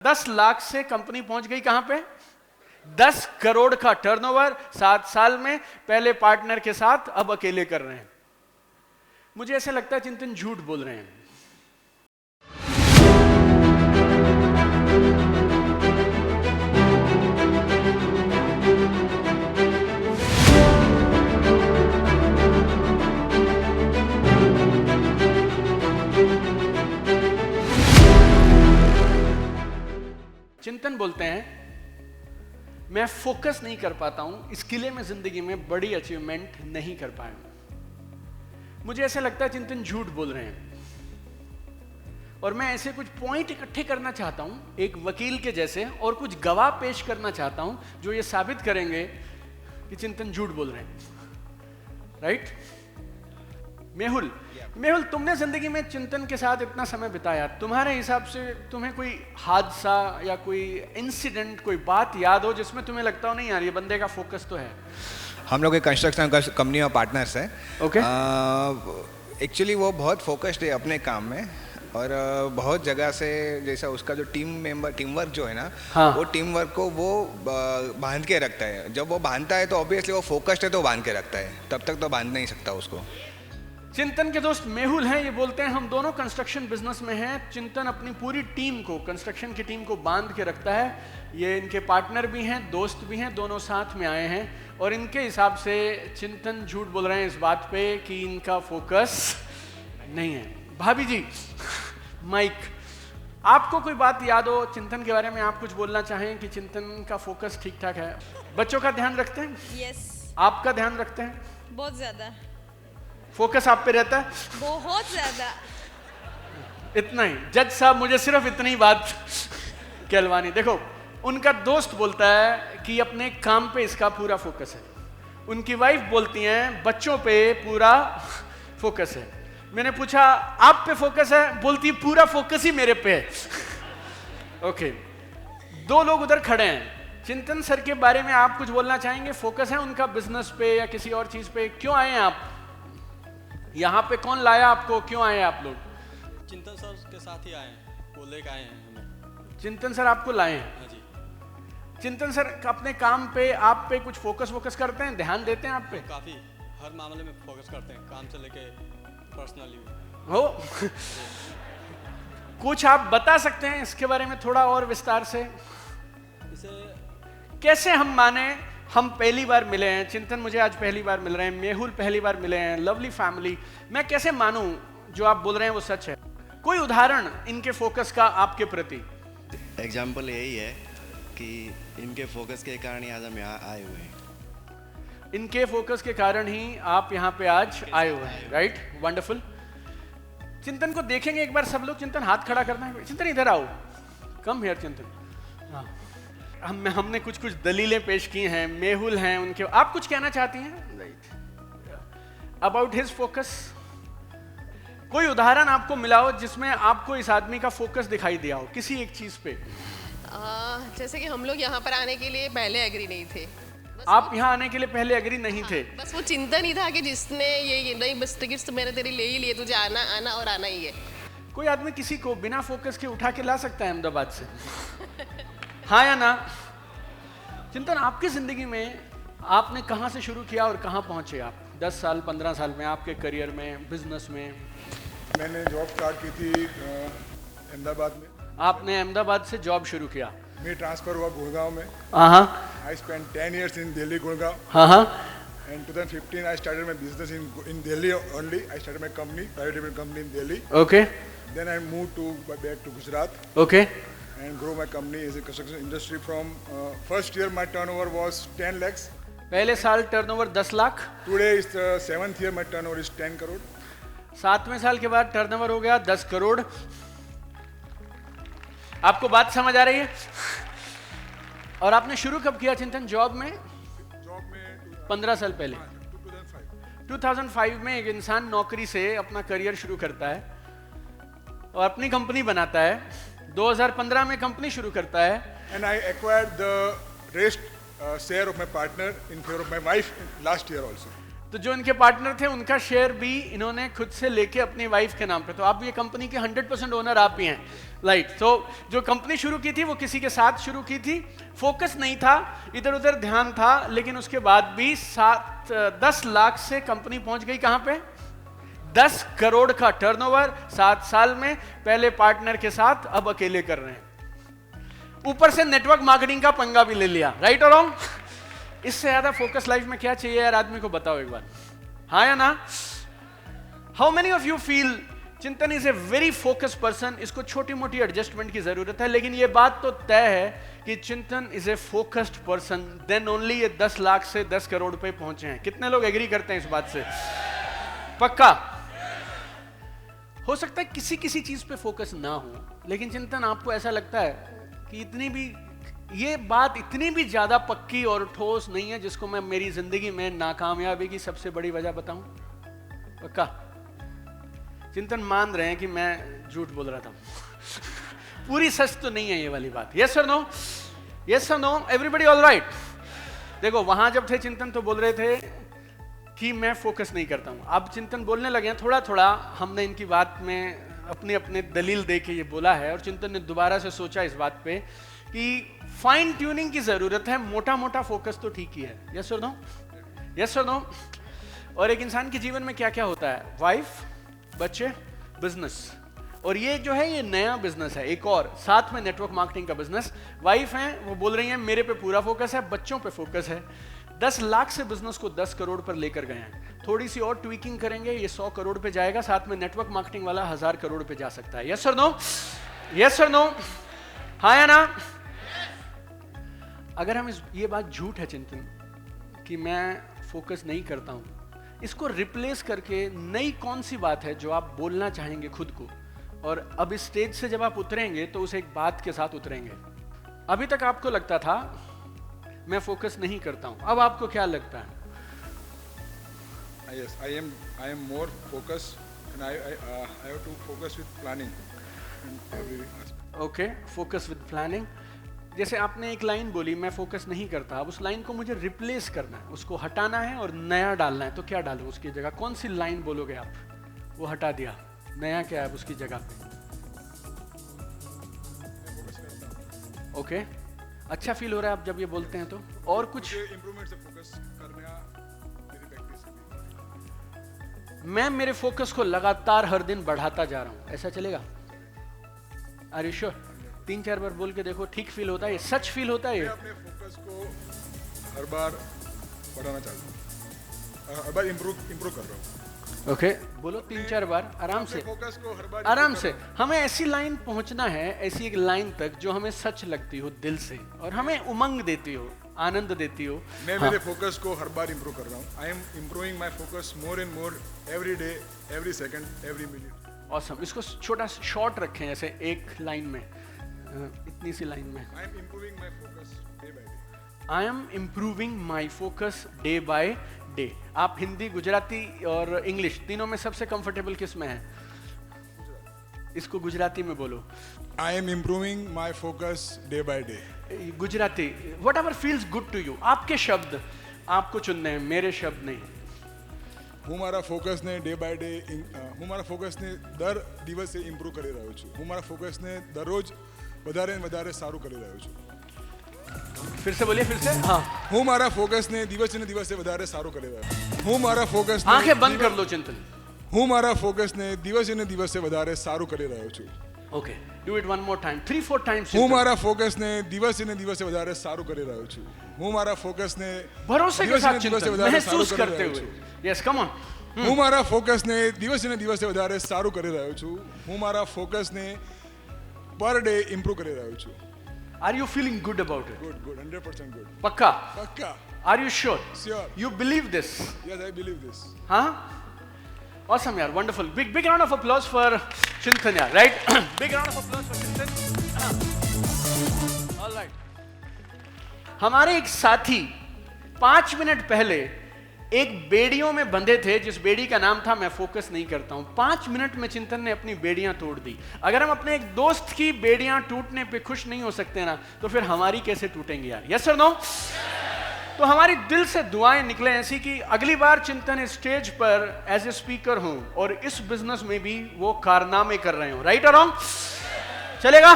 10 लाख से कंपनी पहुंच गई कहां पे? 10 करोड़ का टर्नओवर 7 साल में, पहले पार्टनर के साथ, अब अकेले कर रहे हैं। मुझे ऐसा लगता है चिंतन झूठ बोल रहे हैं। चिंतन बोलते हैं मैं फोकस नहीं कर पाता हूं, इसके लिए मैं जिंदगी में बड़ी अचीवमेंट नहीं कर पाया। मुझे ऐसा लगता है चिंतन झूठ बोल रहे हैं और मैं ऐसे कुछ पॉइंट इकट्ठे करना चाहता हूं एक वकील के जैसे, और कुछ गवाह पेश करना चाहता हूं जो ये साबित करेंगे कि चिंतन झूठ बोल रहे हैं। राइट? मेहुल, तुमने जिंदगी में चिंतन के साथ इतना समय बिताया, तुम्हारे हिसाब से तुम्हें कोई हादसा या कोई इंसिडेंट, कोई बात याद हो जिसमें तुम्हें लगता हो नहीं यार ये बंदे का फोकस तो है? हम लोग एक कंस्ट्रक्शन कंपनी में पार्टनर्स हैं। ओके। एक्चुअली वो बहुत फोकस्ड है अपने काम में, और बहुत जगह से जैसा उसका जो टीम वर्क जो है ना, हाँ। वो टीम वर्क को वो बांध के रखता है। जब वो बांधता है तो ऑब्वियसली वो फोकस्ड है तो बांध के रखता है, तब तक तो बांध नहीं सकता उसको। चिंतन के दोस्त मेहुल हैं, ये बोलते हैं हम दोनों कंस्ट्रक्शन बिजनेस में हैं। चिंतन अपनी पूरी टीम को, कंस्ट्रक्शन की टीम को बांध के रखता है। ये इनके पार्टनर भी हैं, दोस्त भी हैं, दोनों साथ में आए हैं, और इनके हिसाब से चिंतन झूठ बोल रहे हैं इस बात पे कि इनका फोकस नहीं है। भाभी जी, माइक, आपको कोई बात याद हो चिंतन के बारे में, आप कुछ बोलना चाहें कि चिंतन का फोकस ठीक ठाक है? बच्चों का ध्यान रखते हैं? यस। आपका ध्यान रखते हैं? बहुत ज्यादा। फोकस आप पे रहता है? बहुत ज्यादा। इतना ही। जज साहब, मुझे सिर्फ इतनी बात कहलवानी। देखो, उनका दोस्त बोलता है कि अपने काम पे इसका पूरा फोकस है, उनकी वाइफ बोलती हैं बच्चों पे पूरा फोकस है। मैंने पूछा आप पे फोकस है? बोलती पूरा फोकस ही मेरे पे है। ओके, दो लोग उधर खड़े हैं। चिंतन सर के बारे में आप कुछ बोलना चाहेंगे? फोकस है उनका बिजनेस पे या किसी और चीज पे? क्यों आए हैं आप यहाँ पे? कौन लाया आपको? क्यों आए आप लोग? चिंतन सर के साथ ही आए हैं, वो लेकर आए हैं हमें। चिंतन सर आपको लाए हैं? हाँ जी। चिंतन सर अपने काम पे, आप पे कुछ फोकस करते हैं, ध्यान देते हैं आप पे? काफ़ी, हर मामले में फोकस करते हैं, काम से लेके पर्सनली हो। कुछ आप बता सकते हैं इसके बारे में थोड़ा और विस्तार से? इसे कैसे हम माने हम पहली बार मिले हैं, चिंतन मुझे आज पहली बार मिल रहे हैं, मेहुल पहली बार मिले हैं, लवली फैमिली, मैं कैसे मानूं जो आप बोल रहे हैं वो सच है? कोई उदाहरण इनके फोकस का आपके प्रति? एग्जाम्पल यही है कि इनके फोकस के कारण ही आज हम यहाँ आए हुए हैं। इनके फोकस के कारण ही आप यहाँ पे आज आए हुए हैं। राइट? वंडरफुल। चिंतन को देखेंगे एक बार सब लोग। चिंतन हाथ खड़ा करना है। चिंतन इधर आओ, कम हियर चिंतन। हाँ, हमने कुछ दलीलें पेश की हैं। मेहुल हैं उनके, आप कुछ कहना चाहती हैं राइट अबाउट हिज फोकस? कोई उदाहरण आपको मिला हो जिसमें आपको इस आदमी का फोकस दिखाई दिया हो किसी एक चीज पे? जैसे कि हम लोग यहाँ पर आने के लिए पहले एग्री नहीं थे। आप यहाँ आने के लिए पहले एग्री नहीं थे? बस वो चिंतन ही था कि जिसने ये नहीं, बस टिकट्स तो मैंने तेरी ले ही लिए, तुझे आना आना और आना ही है। कोई आदमी किसी को बिना फोकस के उठा के ला सकता है अहमदाबाद से? हाँ या ना? चिंतन, आपकी जिंदगी में आपने कहाँ से शुरू किया और कहाँ पहुँचे आप 10 साल 15 साल में आपके करियर में, बिजनेस में? मैंने जॉब स्टार्ट की थी अहमदाबाद में। आपने अहमदाबाद से जॉब शुरू किया? मैं ट्रांसफर हुआ गुड़गांव में। हाँ। I spend 10 years in Delhi, Gurgaon. हाँ। And 2015 I started my business in Delhi only. I started my company, private limited company in Delhi. Okay. Then I moved back to Gujarat. Okay. And grew my company as a construction industry from first year my turnover was 10 lakhs. पहले साल turnover 10 lakh. Today is the 7th year my turnover is 10 crore. 7वें साल के बाद turnover हो गया 10 करोड़। आपको बात समझ आ रही है? और आपने शुरू कब किया चिंतन जॉब में? जॉब में 15 साल पहले। 2005. 2005 में एक इंसान नौकरी से अपना करियर शुरू करता है और अपनी कंपनी बनाता है। 2015 में कंपनी शुरू करता है। And I acquired the rest share of my partner in favor of my wife last year also. तो जो इनके पार्टनर थे उनका शेयर भी इन्होंने खुद से लेके अपनी वाइफ के नाम पे, तो आप ये कंपनी के 100% ओनर आप ही हैं, राइट। तो जो कंपनी शुरू की थी वो किसी के साथ शुरू की थी, फोकस नहीं था, इधर उधर ध्यान था, लेकिन उसके बाद भी 10 लाख से कंपनी पहुंच गई कहां पे, 10 करोड़ का टर्नओवर 7 साल में, पहले पार्टनर के साथ, अब अकेले कर रहे हैं, ऊपर से नेटवर्क मार्केटिंग का पंगा भी ले लिया, राइट और रॉन्ग। इससे ज्यादा फोकस लाइफ में क्या चाहिए यार आदमी को, बताओ एक बार, हाँ या ना। How many of you feel Chintan is a very focus person, इसको छोटी मोटी एडजस्टमेंट की जरूरत है, लेकिन ये बात तो तय है कि Chintan is a focused person, then only ये 10 लाख से 10 करोड़ पे पहुंचे हैं। कितने लोग एग्री करते हैं इस बात से, पक्का। हो सकता है किसी किसी चीज पे फोकस ना हो, लेकिन चिंतन आपको ऐसा लगता है कि इतनी भी, ये बात इतनी भी ज्यादा पक्की और ठोस नहीं है जिसको मैं मेरी जिंदगी में नाकामयाबी की सबसे बड़ी वजह बताऊं, पक्का। चिंतन मान रहे हैं कि मैं झूठ बोल रहा था पूरी सच तो नहीं है ये वाली बात। यस और नो, यस और नो, एवरीबॉडी ऑल राइट। देखो वहां जब थे चिंतन तो बोल रहे थे कि मैं फोकस नहीं करता हूं, अब चिंतन बोलने लगे हैं थोड़ा थोड़ा, हमने इनकी बात में अपने अपने दलील दे के ये बोला है, और चिंतन ने दोबारा से सोचा इस बात पे कि फाइन ट्यूनिंग की जरूरत है, मोटा मोटा फोकस तो ठीक ही है। यस और नो, यस और नो। और एक इंसान के जीवन में क्या क्या होता है, वाइफ, बच्चे, बिजनेस, और ये जो है ये नया बिजनेस है एक और, साथ में नेटवर्क मार्केटिंग का बिजनेस। वाइफ हैं वो बोल रही हैं मेरे पे पूरा फोकस है, बच्चों पे फोकस है, 10 लाख से बिजनेस को 10 करोड़ पर लेकर गए हैं, थोड़ी सी और ट्वीकिंग करेंगे ये 100 करोड़ पे जाएगा, साथ में नेटवर्क मार्केटिंग वाला 1000 करोड़ पे जा सकता है। यस और नो, यस और नो, हाँ या ना। अगर हम ये बात झूठ है चिंतन कि मैं फोकस नहीं करता हूं, इसको रिप्लेस करके नई कौन सी बात है जो आप बोलना चाहेंगे खुद को, और अब इस स्टेज से जब आप उतरेंगे तो उस एक बात के साथ उतरेंगे। अभी तक आपको लगता था मैं फोकस नहीं करता हूं, अब आपको क्या लगता है? Yes, I am more focused, and I have to focus with planning in every aspect. Okay, focus with planning. जैसे आपने एक लाइन बोली मैं फोकस नहीं करता, अब उस लाइन को मुझे रिप्लेस करना है, उसको हटाना है और नया डालना है, तो क्या डालूं उसकी जगह, कौन सी लाइन बोलोगे आप? वो हटा दिया, नया क्या है उसकी जगह पे? ओके, अच्छा फील हो रहा है आप जब ये बोलते हैं तो, और कुछ? इम्प्रूवमेंट से फोकस करना मेरी प्रैक्टिस है। मैं मेरे फोकस को लगातार हर दिन बढ़ाता जा रहा हूं, ऐसा चलेगा? Are you sure? 3-4 बार बोल के देखो, ठीक फील होता है, ये सच फील होता है ये? मैं अपने फोकस को हर बार बढ़ाना चाहता हूँ, हर बार इम्प्रूव कर रहा हूँ। ओके, बोलो 3-4 बार आराम से, फोकस को हर बार आराम से। हमें ऐसी लाइन पहुंचना है, ऐसी एक लाइन तक जो हमें सच लगती हो दिल से और हमें उमंग देती हो, आनंद देती हो। मैं मेरे फोकस को हर बार इम्प्रूव कर रहा हूँ। आई am improving my focus more and more every day, every second, every minute. Awesome. इसको छोटा शॉर्ट रखें, ऐसे एक लाइन में, इतनी सी लाइन में। आई am improving my focus day by day. I am improving my focus day by day. आप हिंदी, गुजराती और इंग्लिश तीनों में सबसे कंफर्टेबल किस में है? इसको गुजराती में बोलो। I am improving my focus day by day. Gujarati, whatever feels good to you. आपके शब्द आपको चुनने हैं, मेरे शब्द नहीं। હું મારા ફોકસને ડે બાય ડે હું મારા ફોકસને દર દિવસે ઇમ્પ્રૂવ કરી રહ્યો છું। હું મારા ફોકસને દરરોજ વધારે ને વધારે સારું કરી રહ્યો છું। फिर से बोलिए, फिर से। हाँ, હું મારા ફોકસને દિવસે ને દિવસે વધારે સારું કરી રહ્યો છું। હું મારા ફોકસને आंखें बंद कर लो चिंतन। હું મારા ફોકસને દિવસે ને દિવસે વધારે સારું કરી રહ્યો છું। Okay, do it one more time, 3-4 times. હું મારા ફોકસને દિવસે ને દિવસે વધારે સારું કરી રહ્યો છું। હું મારા ફોકસને भरोसे के દિવસે साथ ને દિવસે चिंतन, વધારે સારું महसूस કરી करते રહ્યો हुए। છું। Yes, come on. હું મારા ફોકસને દિવસે ને દિવસે વધારે સારું કરી રહ્યો છું। હું મારા ફોકસને પર ડે ઇમ્પ્રૂવ કરી રહ્યો છું। Are you feeling good about it? Good good 100% good. पक्का? પક્કા। Are you sure? Sure. You believe this? Yes, I believe this. हाँ, awesome यार, wonderful. Big round of applause for चिंतन यार, right? Big round of applause for चिंतन। All right. हमारे एक साथी 5 मिनट पहले एक बेड़ियों में बंधे थे, जिस बेड़ी का नाम था मैं फोकस नहीं करता हूं। 5 मिनट में चिंतन ने अपनी बेड़ियां तोड़ दी। अगर हम अपने एक दोस्त की बेड़ियां टूटने पे खुश नहीं हो सकते ना, तो फिर हमारी कैसे टूटेंगी यार? यस और नो? तो हमारी दिल से दुआएं निकले ऐसी कि अगली बार चिंतन स्टेज पर एज ए स्पीकर हूं और इस बिजनेस में भी वो कारनामे कर रहे हो। राइट और रॉन्ग? चलेगा?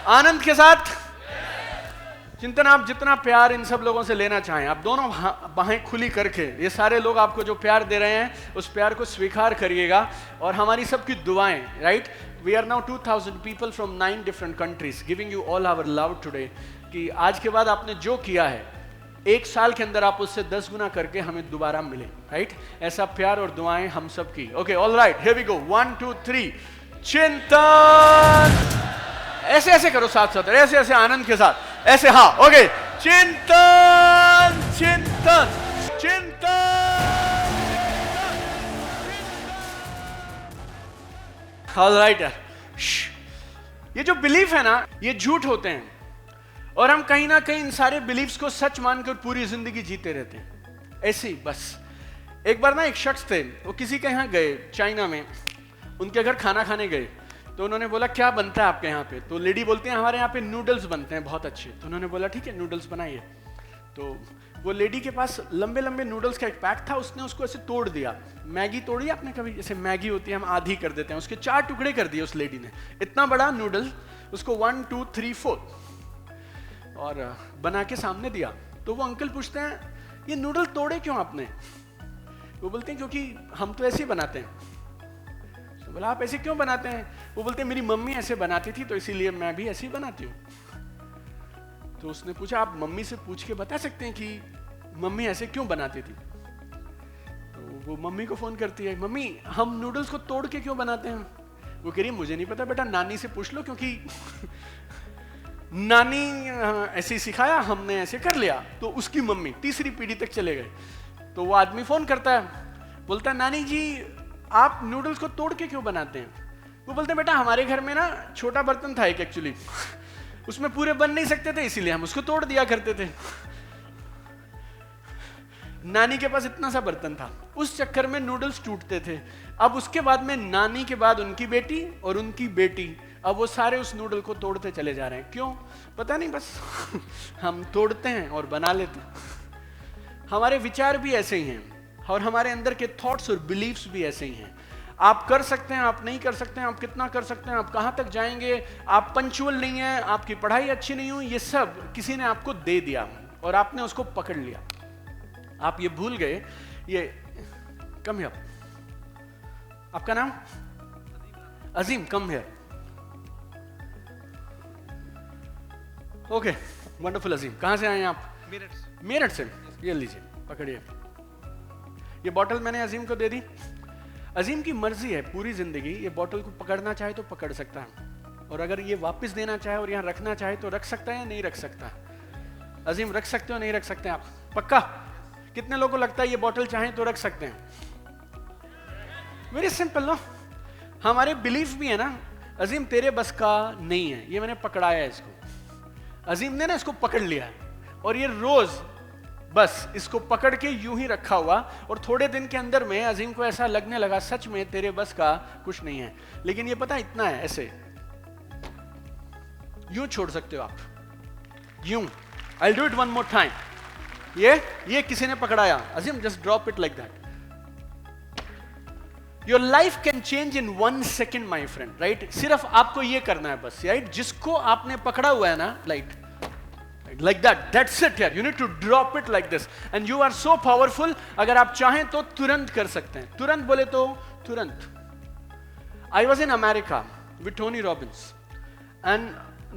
आनंद के साथ चिंतन, आप जितना प्यार इन सब लोगों से लेना चाहें, आप दोनों बाहें खुली करके, ये सारे लोग आपको जो प्यार दे रहे हैं उस प्यार को स्वीकार करिएगा और हमारी सबकी दुआएं। Right, we are now 2000 people from 9 different countries giving you all our love today, कि आज के बाद आपने जो किया है 1 साल के अंदर आप उससे 10 गुना करके हमें दोबारा मिले। राइट, ऐसा प्यार और दुआएं हम सब की। Okay, all right, here we go, 1 2 3 चिंतन। ऐसे ऐसे करो साथ साथ, ऐसे ऐसे आनंद के साथ, ऐसे, हाँ, ओके, चिंतन चिंतन चिंतन। ऑल राइट, ये जो बिलीफ है ना, ये झूठ होते हैं और हम कहीं ना कहीं इन सारे बिलीफ्स को सच मानकर पूरी जिंदगी जीते रहते हैं ऐसे ही बस। एक बार ना एक शख्स थे, वो किसी के यहाँ गए चाइना में, उनके घर खाना खाने गए, तो उन्होंने बोला क्या बनता है आपके यहाँ पे? तो लेडी बोलती है हमारे यहाँ पे नूडल्स बनते हैं बहुत अच्छे। तो उन्होंने बोला ठीक है नूडल्स बनाइए। तो वो लेडी के पास लंबे लंबे नूडल्स का एक पैक था, उसने उसको ऐसे तोड़ दिया। मैगी तोड़ी आपने कभी? जैसे मैगी होती है हम आधी कर देते हैं, उसके 4 टुकड़े कर दिए उस लेडी ने। इतना बड़ा नूडल उसको 1 2 3 4 और बना के सामने दिया। तो वो अंकल पूछते हैं ये नूडल तोड़े क्यों आपने? वो बोलते हैं क्योंकि हम तो ऐसे ही बनाते हैं। तो बोला आप ऐसे क्यों बनाते हैं? वो बोलते हैं मेरी मम्मी ऐसे बनाती थी तो इसीलिए मैं भी ऐसे ही बनाती हूँ। तो उसने पूछा आप मम्मी से पूछ के बता सकते हैं कि मम्मी ऐसे क्यों बनाती थी? तो वो मम्मी को फोन करती है, मम्मी हम नूडल्स को तोड़ के क्यों बनाते हैं? वो कह रही है मुझे नहीं पता बेटा, नानी से पूछ लो, क्योंकि नानी ऐसे ही सिखाया, हमने ऐसे कर लिया। तो उसकी मम्मी 3री पीढ़ी तक चले गए। तो वो आदमी फोन करता है, बोलता है नानी जी आप नूडल्स को तोड़ के क्यों बनाते हैं? वो बोलते हैं बेटा हमारे घर में ना छोटा बर्तन था एक एक्चुअली, उसमें पूरे बन नहीं सकते थे इसीलिए हम उसको तोड़ दिया करते थे। नानी के पास इतना सा बर्तन था, उस चक्कर में नूडल्स टूटते थे। अब उसके बाद में नानी के बाद उनकी बेटी और उनकी बेटी, अब वो सारे उस नूडल को तोड़ते चले जा रहे हैं। क्यों? पता नहीं, बस हम तोड़ते हैं और बना लेते हैं। हमारे विचार भी ऐसे ही हैं और हमारे अंदर के थॉट्स और बिलीफ्स भी ऐसे ही हैं। आप कर सकते हैं, आप नहीं कर सकते हैं, आप कितना कर सकते हैं, आप कहां तक जाएंगे, आप पंक्चुअल नहीं है, आपकी पढ़ाई अच्छी नहीं हुई, ये सब किसी ने आपको दे दिया और आपने उसको पकड़ लिया। आप ये भूल गए, ये कम हियर, आपका नाम? Azeem, come here. Okay, wonderful. Azeem कहां से आए हैं आप? मेरठ से। ये लीजिए, पकड़िए। ये बॉटल मैंने अजीम को दे दी। अजीम की मर्जी है पूरी जिंदगी, ये बॉटल को पकड़ना चाहे तो पकड़ सकता है और अगर ये वापस देना चाहे और यहाँ रखना चाहे तो रख सकता है या नहीं रख सकता। अजीम रख सकते हो नहीं रख सकते आप? पक्का? कितने लोगों को लगता है ये बॉटल चाहे तो रख सकते हैं? वेरी सिंपल नो, हमारे बिलीफ भी है ना। अजीम तेरे बस का नहीं है, ये मैंने पकड़ाया है इसको। अजीम ने ना इसको पकड़ लिया है और ये रोज बस इसको पकड़ के यूं ही रखा हुआ और थोड़े दिन के अंदर में अजीम को ऐसा लगने लगा सच में तेरे बस का कुछ नहीं है। लेकिन ये पता इतना है, ऐसे यूं छोड़ सकते हो आप, यूं। I do it one more time. ये किसी ने पकड़ाया, Azeem just drop it like that. Your life can change in 1 second my friend, right? सिर्फ आपको ये करना है बस, राइट? जिसको आपने पकड़ा हुआ है ना, like that's it यार, you need to drop it like this and you are so powerful। अगर आप चाहें तो तुरंत कर सकते हैं। तुरंत बोले तो तुरंत। I was in America with Tony Robbins and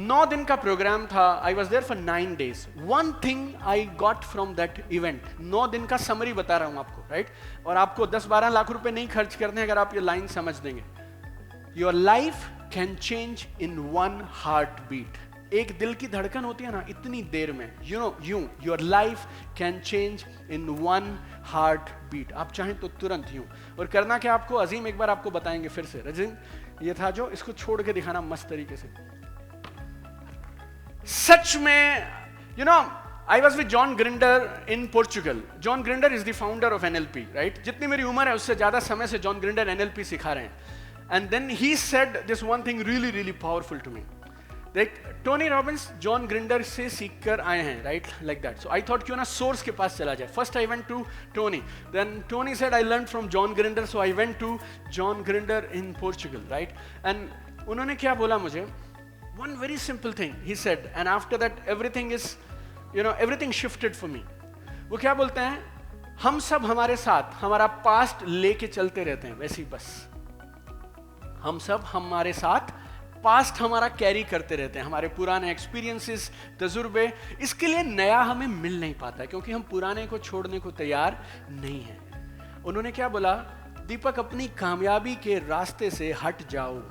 9 दिन का प्रोग्राम था। I was there for 9 days। One thing I got from that event, 9 दिन का समरी बता रहा हूं आपको, राइट? और आपको 10-12 लाख रुपए नहीं खर्च करने अगर आप ये लाइन समझ देंगे। Your life can change in 1 heartbeat। एक दिल की धड़कन होती है ना, इतनी देर में, your life can change in 1 heartbeat। आप चाहें तो तुरंत यूं। और करना क्या आपको? अजीम एक बार आपको बताएंगे फिर से। अजीम ये था जो, इसको छोड़ के दिखाना मस्त तरीके से। सच में I was with John Grinder in Portugal. John grinder is the founder of NLP, right? जितनी मेरी उम्र है उससे ज्यादा समय से जॉन ग्रिंडर NLP सिखा रहे हैं। And then he said this one thing really really powerful to me. देख टोनी रॉबिन्स जॉन ग्रिंडर से सीख कर आए हैं, right, like that. So I thought क्यों ना सोर्स के पास चला जाए. First I went to Tony, then Tony said I learn from John Grinder, so I went to John Grinder in Portugal, right. And उन्होंने क्या बोला मुझे, one very simple thing he said, and after that everything is everything shifted for me. वो क्या बोलते हैं, हम सब हमारे साथ हमारा पास्ट लेके चलते रहते हैं, वैसे ही बस हम सब हमारे साथ पास्ट हमारा कैरी करते रहते हैं, हमारे पुराने एक्सपीरियंसेस, तजुर्बे. इसके लिए नया हमें मिल नहीं पाता क्योंकि हम पुराने को छोड़ने को तैयार नहीं हैं. उन्होंने क्या बोला, दीपक अपनी कामयाबी के रास्ते से हट जाओ,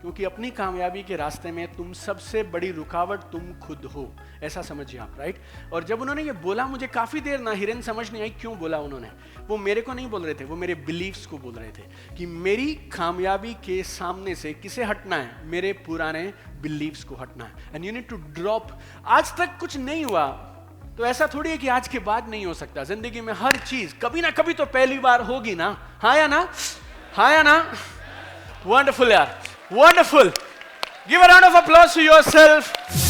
क्योंकि अपनी कामयाबी के रास्ते में तुम सबसे बड़ी रुकावट तुम खुद हो, ऐसा समझिए आप, राइट. और जब उन्होंने ये बोला मुझे काफ़ी देर ना हिरन समझ नहीं आई क्यों बोला उन्होंने. वो मेरे को नहीं बोल रहे थे, वो मेरे बिलीव्स को बोल रहे थे कि मेरी कामयाबी के सामने से किसे हटना है, मेरे पुराने बिलीव्स को हटना है. And you need to drop. आज तक कुछ नहीं हुआ तो ऐसा थोड़ी है कि आज के बाद नहीं हो सकता. जिंदगी में हर चीज कभी ना कभी तो पहली बार होगी ना, हाँ या ना, हाँ या ना. वंडरफुल यार, wonderful. Give a round of applause to yourself.